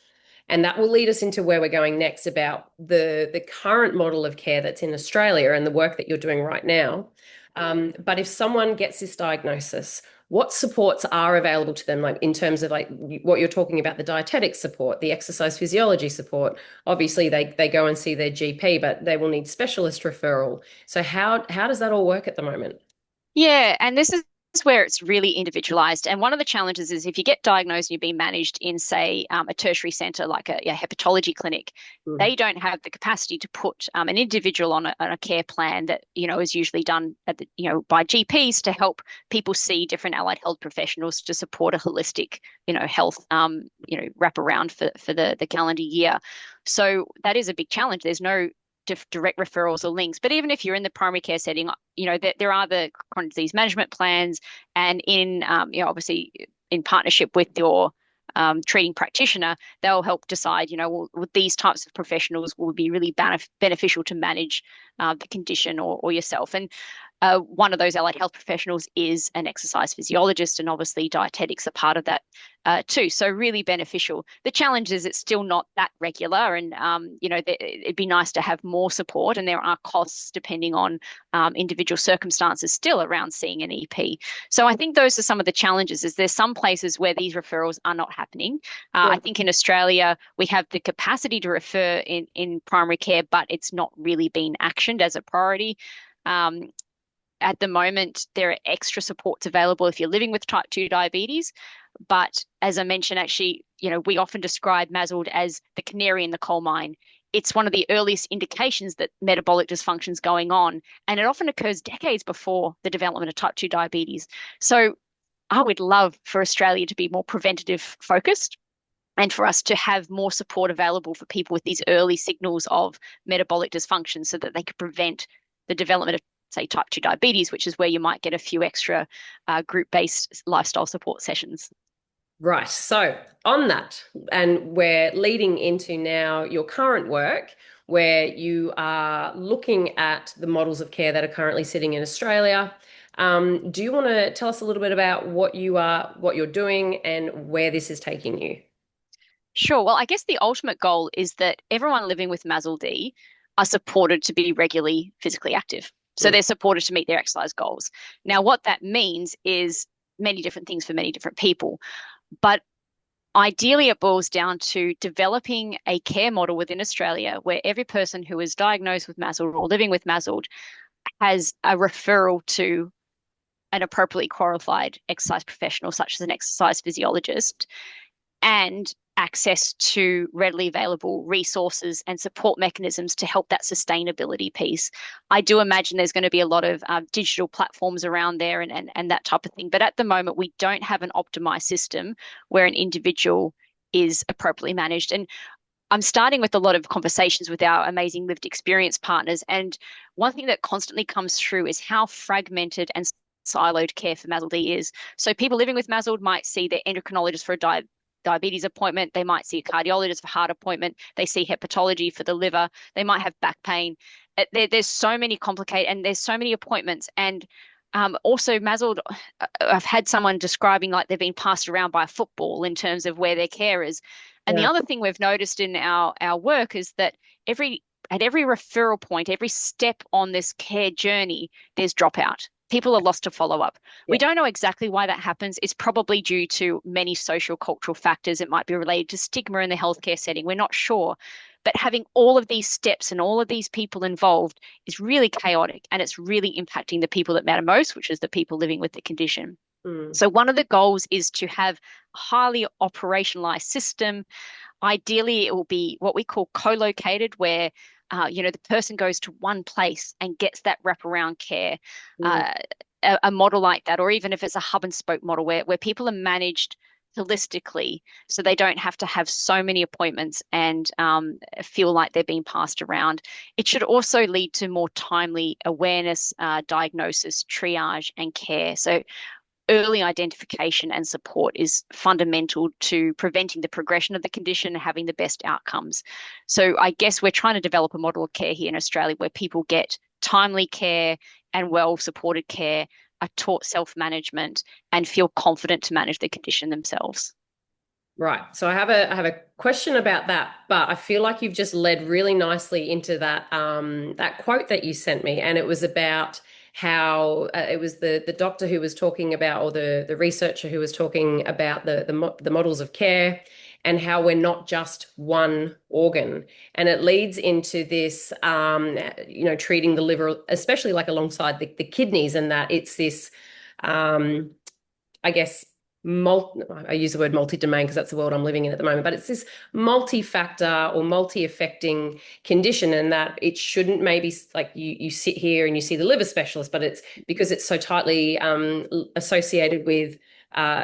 and that will lead us into where we're going next about the current model of care that's in Australia and the work that you're doing right now. But if someone gets this diagnosis, what supports are available to them, like in terms of like what you're talking about, the dietetic support, the exercise physiology support? Obviously, they go and see their GP, but they will need specialist referral. So how does that all work at the moment? Yeah, and this is where it's really individualized. And one of the challenges is if you get diagnosed and you're being managed in, say, a tertiary center like a hepatology clinic, Mm. they don't have the capacity to put an individual on a care plan that, is usually done at the, by GPs to help people see different allied health professionals to support a holistic, health, wraparound for the calendar year. So that is a big challenge. There's no direct referrals or links. But even if you're in the primary care setting, there are the chronic disease management plans, and in obviously in partnership with your treating practitioner, they'll help decide, well, these types of professionals will be really beneficial to manage the condition or yourself. And one of those allied health professionals is an exercise physiologist, and obviously dietetics are part of that too. So really beneficial. The challenge is it's still not that regular, and it'd be nice to have more support. And there are costs depending on individual circumstances still around seeing an EP. So I think those are some of the challenges. Is there's some places where these referrals are not happening. I Yeah. think in Australia we have the capacity to refer in primary care, but it's not really been actioned as a priority. Um, at the moment, there are extra supports available if you're living with type 2 diabetes. But as I mentioned, actually, we often describe MASLD as the canary in the coal mine. It's one of the earliest indications that metabolic dysfunction is going on, and it often occurs decades before the development of type 2 diabetes. So I would love for Australia to be more preventative focused, and for us to have more support available for people with these early signals of metabolic dysfunction so that they could prevent the development of, say, type 2 diabetes, which is where you might get a few extra group-based lifestyle support sessions. Right. So, on that, and we're leading into now your current work where you are looking at the models of care that are currently sitting in Australia. Do you want to tell us a little bit about what you're doing, and where this is taking you? Sure. Well, I guess the ultimate goal is that everyone living with MASLD are supported to be regularly physically active. So Mm. they're supported to meet their exercise goals. Now, what that means is many different things for many different people. But ideally, it boils down to developing a care model within Australia where every person who is diagnosed with MASLD or living with MASLD has a referral to an appropriately qualified exercise professional, such as an exercise physiologist, and access to readily available resources and support mechanisms to help that sustainability piece. I do imagine there's going to be a lot of digital platforms around there and that type of thing. But at the moment, we don't have an optimized system where an individual is appropriately managed. And I'm starting with a lot of conversations with our amazing lived experience partners. And one thing that constantly comes through is how fragmented and siloed care for MASLD is. So people living with MASLD might see their endocrinologist for a diabetes appointment. They might see a cardiologist for heart appointment. They see hepatology for the liver. They might have back pain. There's so many complicated, and there's so many appointments. And also, MASLD, I've had someone describing like they've been passed around by a football in terms of where their care is. And the Yeah. other thing we've noticed in our work is that at every referral point, every step on this care journey, there's dropout. People are lost to follow up. We Yeah. don't know exactly why that happens. It's probably due to many social cultural factors. It might be related to stigma in the healthcare setting. We're not sure. But having all of these steps and all of these people involved is really chaotic, and it's really impacting the people that matter most, which is the people living with the condition. Mm. So one of the goals is to have a highly operationalized system. Ideally, it will be what we call co-located, where the person goes to one place and gets that wraparound care. Mm. Uh, a model like that, or even if it's a hub and spoke model where people are managed holistically, so they don't have to have so many appointments and feel like they're being passed around. It should also lead to more timely awareness, diagnosis, triage, and care. So early identification and support is fundamental to preventing the progression of the condition and having the best outcomes. So I guess we're trying to develop a model of care here in Australia where people get timely care and well supported care, are taught self-management, and feel confident to manage the condition themselves. Right. So I have a question about that, but I feel like you've just led really nicely into that quote that you sent me, and it was about how it was the doctor who was talking about, or the researcher who was talking about the models of care, and how we're not just one organ, and it leads into this treating the liver, especially like alongside the kidneys, and that it's this um, I guess I use the word multi-domain because that's the world I'm living in at the moment, but it's this multi-factor or multi-affecting condition, and that it shouldn't maybe like you sit here and you see the liver specialist, but it's because it's so tightly associated with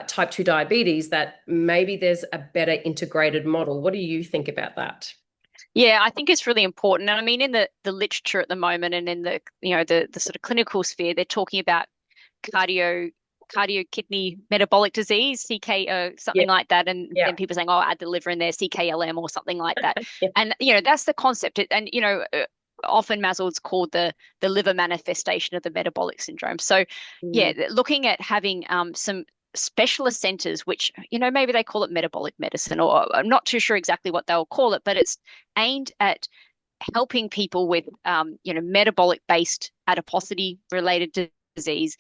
type 2 diabetes that maybe there's a better integrated model. What do you think about that? Yeah, I think it's really important. And I mean, in the literature at the moment and in the sort of clinical sphere, they're talking about cardio kidney metabolic disease, CK, Yeah, something like that. And yeah, then people saying, oh, add the liver in there, CKLM or something like that. yeah. And, that's the concept. And, often MASLD's called the liver manifestation of the metabolic syndrome. So, yeah, Mm. looking at having some specialist centers, which, maybe they call it metabolic medicine, or I'm not too sure exactly what they'll call it, but it's aimed at helping people with metabolic based adiposity related disease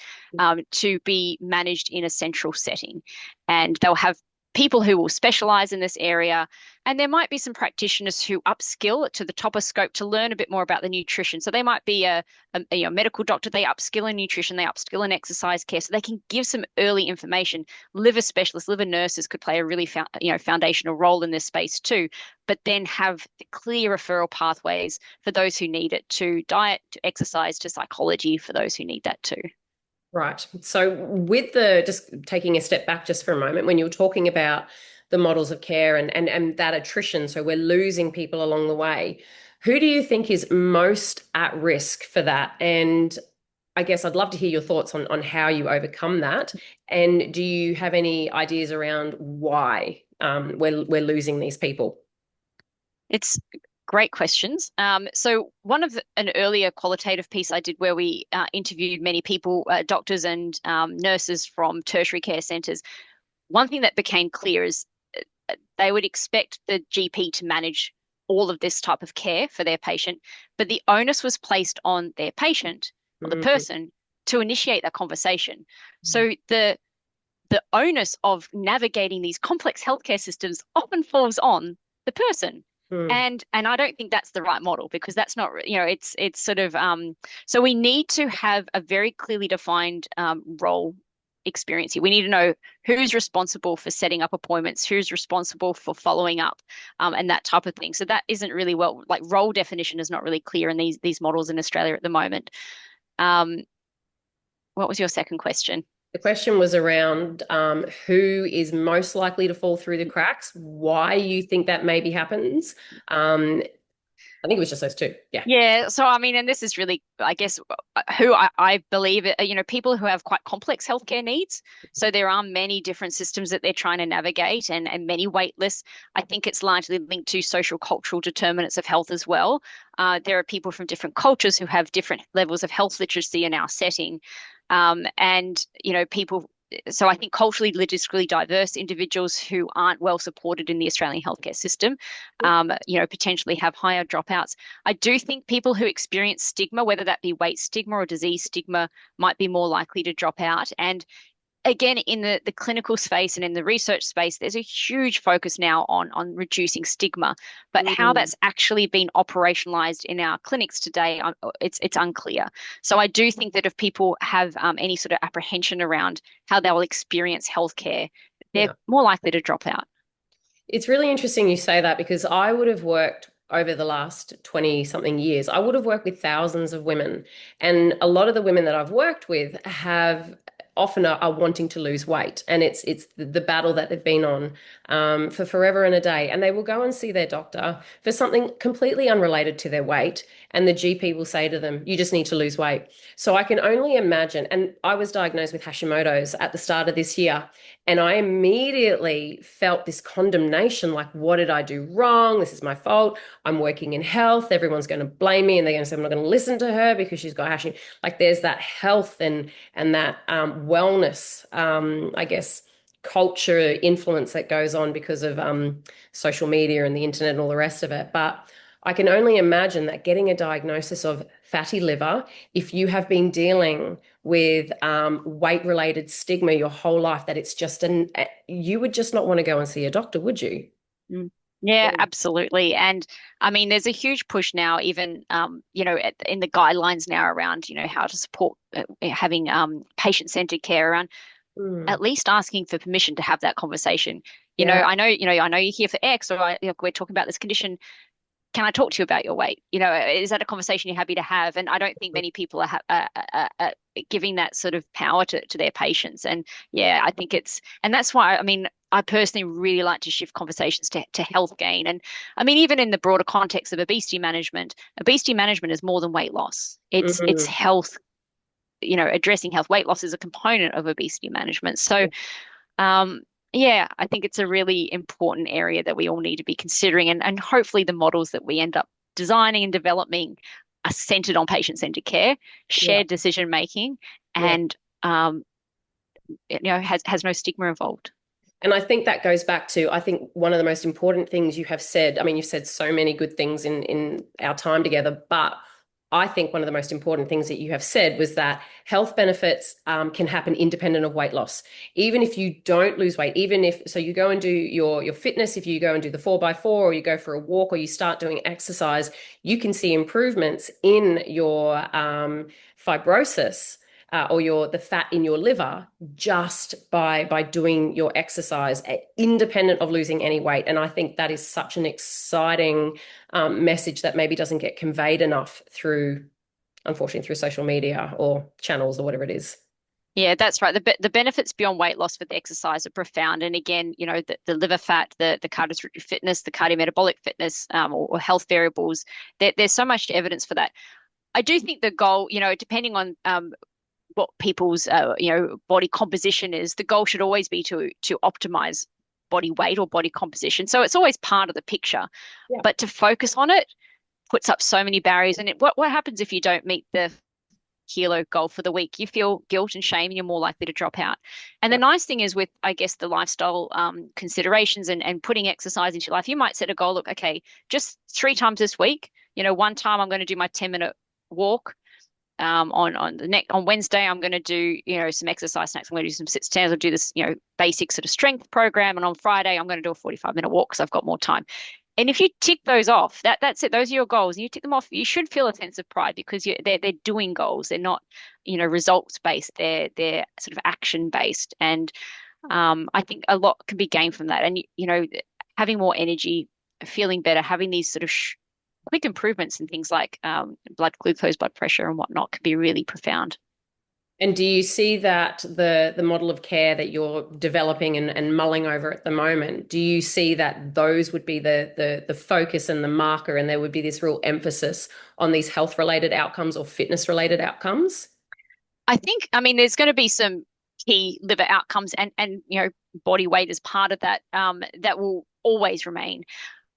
to be managed in a central setting, and they'll have people who will specialize in this area, and there might be some practitioners who upskill to the top of scope to learn a bit more about the nutrition. So they might be a medical doctor, they upskill in nutrition, they upskill in exercise care, so they can give some early information. Liver specialists, liver nurses could play a really foundational role in this space too, but then have clear referral pathways for those who need it, to diet, to exercise, to psychology for those who need that too. Right. So with just taking a step back just for a moment, when you were talking about the models of care and that attrition, so we're losing people along the way, who do you think is most at risk for that? And I guess I'd love to hear your thoughts on how you overcome that. And do you have any ideas around why we're losing these people? It's great questions. So one of an earlier qualitative piece I did where we interviewed many people, doctors and nurses from tertiary care centres. One thing that became clear is they would expect the GP to manage all of this type of care for their patient, but the onus was placed on their patient or the Mm. person to initiate that conversation. So the onus of navigating these complex healthcare systems often falls on the person. Mm. And I don't think that's the right model, because that's not, it's sort of so we need to have a very clearly defined role experience here. We need to know who's responsible for setting up appointments, who's responsible for following up, and that type of thing. So that isn't really, well, like, role definition is not really clear in these models in Australia at the moment. Um, what was your second question? The question was around who is most likely to fall through the cracks, why you think that maybe happens, um, I think it was just those two. Yeah. Yeah, so I mean, and this is really, I guess, who I believe, people who have quite complex healthcare needs. So there are many different systems that they're trying to navigate and many wait lists. I think it's largely linked to social cultural determinants of health as well. There are people from different cultures who have different levels of health literacy in our setting. And, people so I think culturally, logistically diverse individuals who aren't well supported in the Australian healthcare system, potentially have higher dropouts. I do think people who experience stigma, whether that be weight stigma or disease stigma, might be more likely to drop out. And again, in the clinical space and in the research space, there's a huge focus now on reducing stigma. But how Mm. that's actually been operationalized in our clinics today, it's unclear. So I do think that if people have any sort of apprehension around how they'll experience healthcare, they're Yeah. more likely to drop out. It's really interesting you say that because I would have worked over the last 20 something years. I would have worked with thousands of women. And a lot of the women that I've worked with have often are wanting to lose weight. And it's the battle that they've been on for forever and a day. And they will go and see their doctor for something completely unrelated to their weight. And the GP will say to them, you just need to lose weight. So I can only imagine. And I was diagnosed with Hashimoto's at the start of this year. And I immediately felt this condemnation, like, what did I do wrong? This is my fault. I'm working in health. Everyone's going to blame me and they're going to say I'm not going to listen to her because she's got Hashimoto. Like there's that health and that wellness, I guess, culture influence that goes on because of social media and the internet and all the rest of it. But I can only imagine that getting a diagnosis of fatty liver, if you have been dealing with weight-related stigma your whole life, that it's just you would just not want to go and see a doctor, would you? Mm. Yeah, absolutely. And I mean, there's a huge push now, even in the guidelines now around, how to support having patient-centered care around Mm. at least asking for permission to have that conversation. Yeah. I know you're here for X, or we're talking about this condition. Can I talk to you about your weight? Is that a conversation you're happy to have? And I don't think many people are giving that sort of power to their patients. And yeah, I think and that's why, I mean, I personally really like to shift conversations to health gain. And I mean, even in the broader context of obesity management is more than weight loss. It's Mhm. health, addressing health. Weight loss is a component of obesity management. So um, yeah, I think it's a really important area that we all need to be considering, and hopefully the models that we end up designing and developing are centered on patient-centered care, Yeah. shared decision making, Yeah. and has no stigma involved. And I think that goes back to, I think one of the most important things you have said, I mean, you've said so many good things in our time together, but I think one of the most important things that you have said was that health benefits can happen independent of weight loss. Even if you don't lose weight, even if, so you go and do your fitness, if you go and do the 4x4 or you go for a walk or you start doing exercise, you can see improvements in your fibrosis or the fat in your liver just by doing your exercise, independent of losing any weight. And I think that is such an exciting message that maybe doesn't get conveyed enough through, unfortunately, through social media or channels or whatever it is. Yeah, that's right. The benefits beyond weight loss with exercise are profound. And again, the liver fat, the cardiovascular fitness, the cardiometabolic fitness, or health variables, there's so much evidence for that. I do think the goal, depending on what people's body composition is, the goal should always be to optimize body weight or body composition. So it's always part of the picture, Yeah. but to focus on it puts up so many barriers. And what happens if you don't meet the kilo goal for the week? You feel guilt and shame, and you're more likely to drop out. And the Yeah. nice thing is with, I guess, the lifestyle considerations and putting exercise into your life, you might set a goal. Look, okay, just 3 times this week. One time I'm going to do my 10-minute walk. On Wednesday, I'm going to do some exercise snacks. I'm going to do some sit stands. I'll do this basic sort of strength program, and on Friday I'm going to do a 45-minute walk because I've got more time. And if you tick those off, that's it. Those are your goals, and you tick them off. You should feel a sense of pride because they're doing goals. They're not results based. They're sort of action based, and I think a lot can be gained from that. And having more energy, feeling better, having these sort of quick improvements in things like blood glucose, blood pressure, and whatnot can be really profound. And do you see that the model of care that you're developing and mulling over at the moment, do you see that those would be the focus and the marker, and there would be this real emphasis on these health related outcomes or fitness related outcomes? I think, I mean, there's going to be some key liver outcomes and body weight as part of that that will always remain.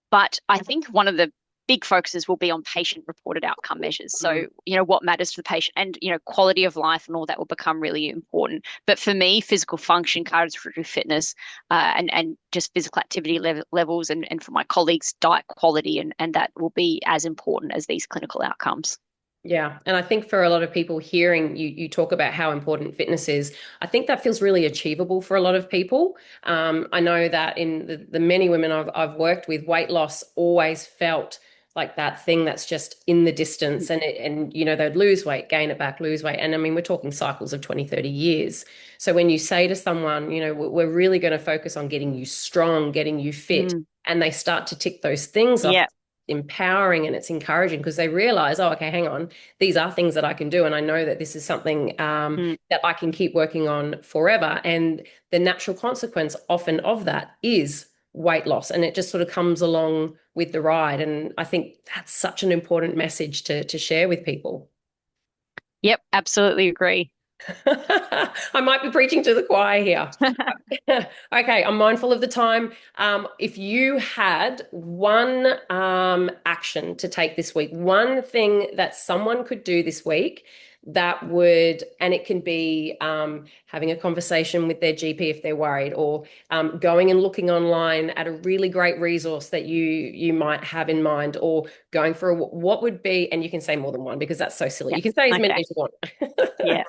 But I think one of the big focuses will be on patient-reported outcome measures. So, Mm. what matters to the patient and, quality of life and all that will become really important. But for me, physical function, cardiorespiratory fitness, and just physical activity levels, and for my colleagues, diet quality, and that will be as important as these clinical outcomes. Yeah. And I think for a lot of people hearing you talk about how important fitness is, I think that feels really achievable for a lot of people. I know that in the many women I've worked with, weight loss always felt like that thing that's just in the distance, and they'd lose weight, gain it back, lose weight. And I mean, we're talking cycles of 20, 30 years. So when you say to someone, we're really going to focus on getting you strong, getting you fit, Mm, and they start to tick those things off, yeah. empowering and it's encouraging because they realize, oh, okay, hang on, these are things that I can do. And I know that this is something Mm. that I can keep working on forever. And the natural consequence often of that is weight loss. And it just sort of comes along with the ride. And I think that's such an important message to share with people. Yep, absolutely agree. I might be preaching to the choir here. Okay, I'm mindful of the time. If you had one action to take this week, one thing that someone could do this week that would, and it can be having a conversation with their GP if they're worried, or going and looking online at a really great resource that you might have in mind, or going for what would be, and you can say more than one because that's so silly. Yeah. You can say as many Okay. as you want. Yeah.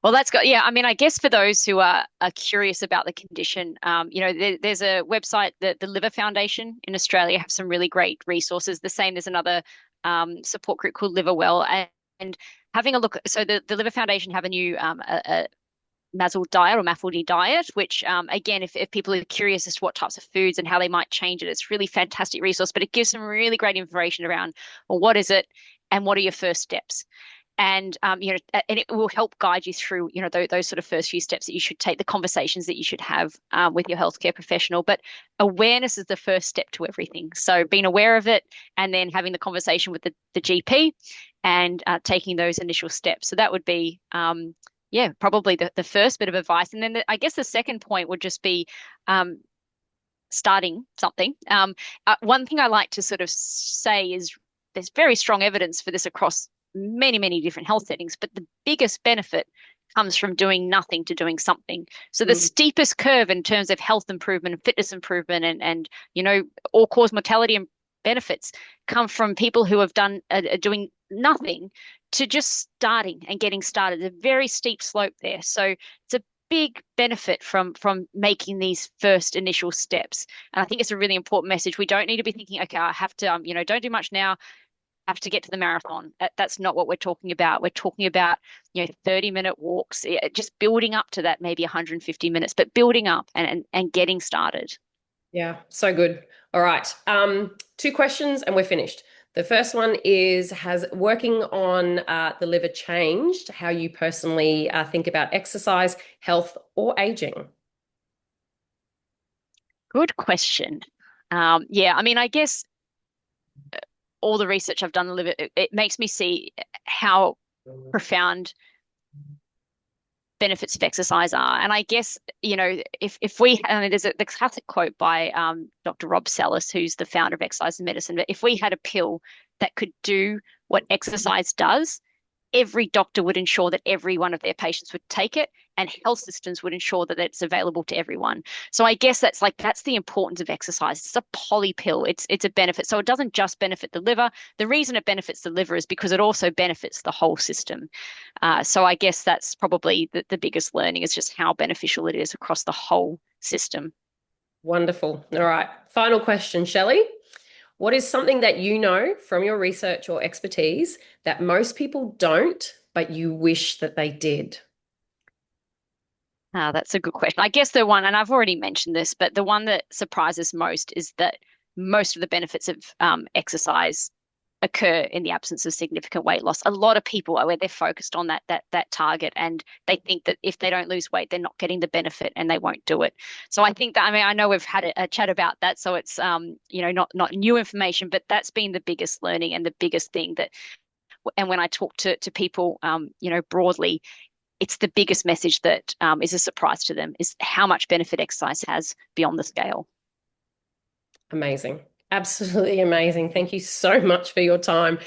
Well, that's got, yeah. I mean, I guess for those who are curious about the condition, there's a website that the Liver Foundation in Australia have some really great resources. The same, there's another support group called Liver Well, and having a look. So the Liver Foundation have a new a MASLD diet or MAFLD diet, which again, if people are curious as to what types of foods and how they might change it, it's really fantastic resource. But it gives some really great information around, well, what is it, and what are your first steps? And and it will help guide you through those sort of first few steps that you should take, the conversations that you should have with your healthcare professional. But awareness is the first step to everything, so being aware of it and then having the conversation with the GP and taking those initial steps. So that would be yeah, probably the first bit of advice. And then I guess the second point would just be starting something. One thing I like to sort of say is there's very strong evidence for this across many, many different health settings, but the biggest benefit comes from doing nothing to doing something. So the Mm, steepest curve in terms of health improvement and fitness improvement and all cause mortality and benefits come from people who have done doing nothing to just starting and getting started. A very steep slope there. So it's a big benefit from making these first initial steps. And I think it's a really important message. We don't need to be thinking, okay, I have to, don't do much now, have to get to the marathon. That's not what we're talking about. We're talking about, 30-minute walks, just building up to that, maybe 150 minutes, but building up and getting started. yeah, so good. All right. Two questions and we're finished. The first one is, has working on the liver changed how you personally think about exercise, health, or aging? Good question. Yeah, I mean, I guess all the research I've done, it makes me see how profound benefits of exercise are. And I guess, if we, and there's the classic quote by Dr. Rob Sellis, who's the founder of exercise medicine, but if we had a pill that could do what exercise does, every doctor would ensure that every one of their patients would take it, and health systems would ensure that it's available to everyone. So I guess that's the importance of exercise. It's a poly pill. It's a benefit. So it doesn't just benefit the liver. The reason it benefits the liver is because it also benefits the whole system. So I guess that's probably the biggest learning, is just how beneficial it is across the whole system. Wonderful. All right. Final question, Shelley. What is something that you know from your research or expertise that most people don't, but you wish that they did? That's a good question. I guess the one, and I've already mentioned this, but the one that surprises most is that most of the benefits of exercise occur in the absence of significant weight loss. A lot of people are where they're focused on that target, and they think that if they don't lose weight, they're not getting the benefit and they won't do it. So I think that, I mean, I know we've had a chat about that, so it's not new information, but that's been the biggest learning and the biggest thing that, and when I talk to people, broadly, it's the biggest message that is a surprise to them is how much benefit exercise has beyond the scale. Amazing. Absolutely amazing. Thank you so much for your time.